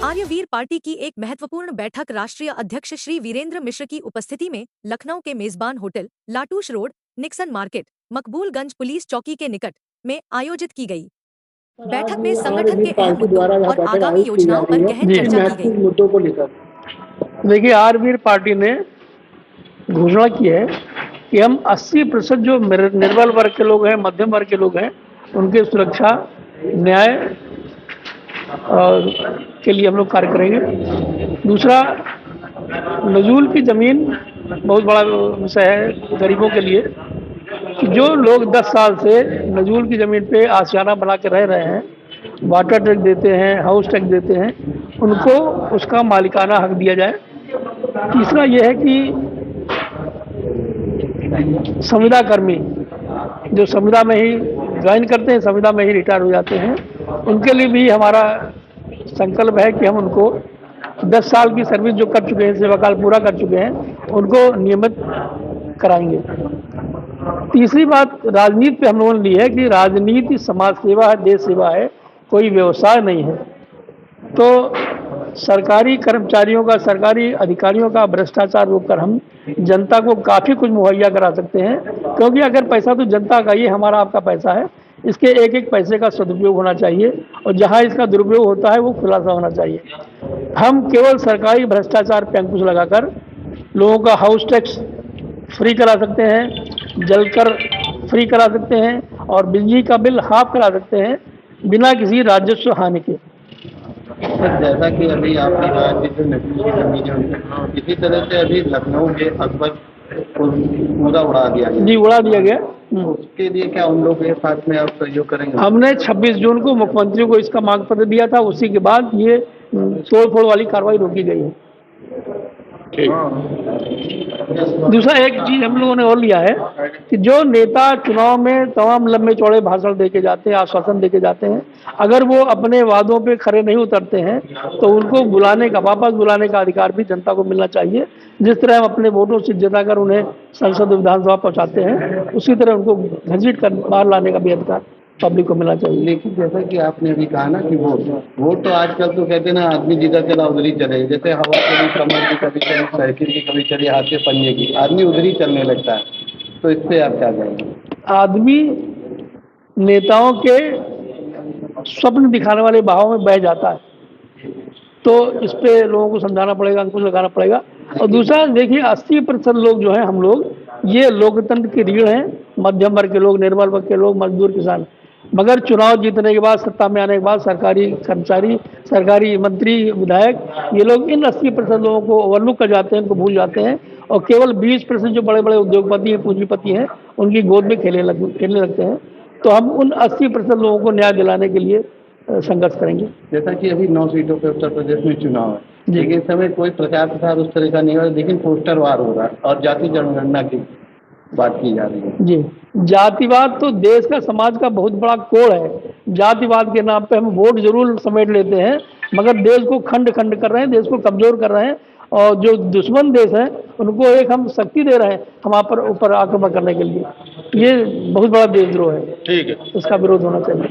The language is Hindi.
आर्यवीर पार्टी की एक महत्वपूर्ण बैठक राष्ट्रीय अध्यक्ष श्री वीरेंद्र मिश्र की उपस्थिति में लखनऊ के मेजबान hotel Latouche road, Nixon market, Maqboolganj police चौकी के निकट में आयोजित की गई। बैठक में संगठन के अहम मुद्दों और आगामी योजनाओं पर गहन चर्चा की गई। मुद्दों को लेकर देखिए, आर्यवीर पार्टी ने घोषणा की है कि हम 80% जो निर्बल वर्ग के लोग हैं, मध्यम वर्ग के लोग हैं, उनके सुरक्षा, न्याय के लिए हम लोग कार्य करेंगे। दूसरा, नजूल की ज़मीन बहुत बड़ा विषय है गरीबों के लिए। जो लोग 10 साल से नजूल की ज़मीन पे आशियाना बना के रह रहे हैं, वाटर टैक्स देते हैं, हाउस टैक्स देते हैं, उनको उसका मालिकाना हक दिया जाए। तीसरा ये है कि संविदा कर्मी जो संविदा में ही ज्वाइन करते हैं, संविदा में ही रिटायर हो जाते हैं, उनके लिए भी हमारा संकल्प है कि हम उनको 10 साल की सर्विस जो कर चुके हैं, सेवाकाल पूरा कर चुके हैं, उनको नियमित कराएंगे। तीसरी बात, राजनीति पे हम लोगों ने ली है कि राजनीति समाज सेवा है, देश सेवा है, कोई व्यवसाय नहीं है। तो सरकारी कर्मचारियों का, सरकारी अधिकारियों का भ्रष्टाचार रोककर हम जनता को काफ़ी कुछ मुहैया करा सकते हैं, क्योंकि अगर पैसा तो जनता का, ये हमारा आपका पैसा है, इसके एक एक पैसे का सदुपयोग होना चाहिए और जहां इसका दुरुपयोग होता है वो खुलासा होना चाहिए। हम केवल सरकारी भ्रष्टाचार पे अंकुश लगाकर लोगों का हाउस टैक्स फ्री करा सकते हैं, जलकर फ्री करा सकते हैं और बिजली का बिल हाफ करा सकते हैं बिना किसी राजस्व हानि के। जैसा कि अभी आपने कहा कि जो नजूल की जमीन है, इसी तरह से अभी लखनऊ के अकबर को पूरा उड़ा दिया गया। जी, उड़ा दिया गया। उसके लिए क्या उन लोगों के साथ में आप सहयोग करेंगे? हमने 26 जून को मुख्यमंत्री को इसका मांग पत्र दिया था, उसी के बाद ये तोड़फोड़ वाली कार्रवाई रोकी गई है। दूसरा एक चीज हम लोगों ने और लिया है कि जो नेता चुनाव में तमाम लंबे चौड़े भाषण देके जाते हैं, आश्वासन देके जाते हैं, अगर वो अपने वादों पे खरे नहीं उतरते हैं तो उनको बुलाने का, वापस बुलाने का अधिकार भी जनता को मिलना चाहिए। जिस तरह हम अपने वोटों से जिताकर उन्हें संसद विधानसभा पहुंचाते हैं, उसी तरह उनको घसीट कर बाहर लाने का भी अधिकार पब्लिक को मिलना चाहिए। लेकिन जैसा कि आपने अभी कहा ना कि वोट तो आजकल तो कहते हैं ना, आदमी जिधर चला उधर ही चले। जैसे हवा चली, कमर की कभी चली, साइकिल की कभी चली, हाथ के पंजे की, आदमी उधर ही चलने लगता है। तो इससे आप क्या कहेंगे? आदमी नेताओं के स्वप्न दिखाने वाले बहाव में बह जाता है, तो इस पे लोगों को समझाना पड़ेगा, अंकुश लगाना पड़ेगा। और दूसरा देखिए, 80% लोग जो हैं, हम लोग, ये लोकतंत्र की रीढ़ हैं। मध्यम वर्ग के लोग, निर्बल वर्ग के लोग, मजदूर, किसान, मगर चुनाव जीतने के बाद, सत्ता में आने के बाद सरकारी कर्मचारी, सरकारी मंत्री, विधायक, ये लोग इन 80% लोगों को ओवरलुक कर जाते हैं, उनको भूल जाते हैं और केवल 20% जो बड़े बड़े उद्योगपति हैं, पूंजीपति हैं, उनकी गोद में खेलने लगते हैं। तो हम उन 80% लोगों को न्याय दिलाने के लिए संघर्ष करेंगे। जैसा कि अभी 9 सीटों पे उत्तर प्रदेश में चुनाव है, लेकिन इस समय कोई प्रचार प्रसार उस तरह का नहीं हो रहा, लेकिन पोस्टर वार हो रहा है और जाति जनगणना की बात की जा रही है। जी, जातिवाद तो देश का, समाज का बहुत बड़ा कोड़ है। जातिवाद के नाम पे हम वोट जरूर समेट लेते हैं, मगर देश को खंड खंड कर रहे हैं, देश को कमजोर कर रहे हैं और जो दुश्मन देश हैं उनको एक हम शक्ति दे रहे हैं हमारे ऊपर आक्रमण करने के लिए। ये बहुत बड़ा देशद्रोह है। ठीक है, इसका विरोध होना चाहिए।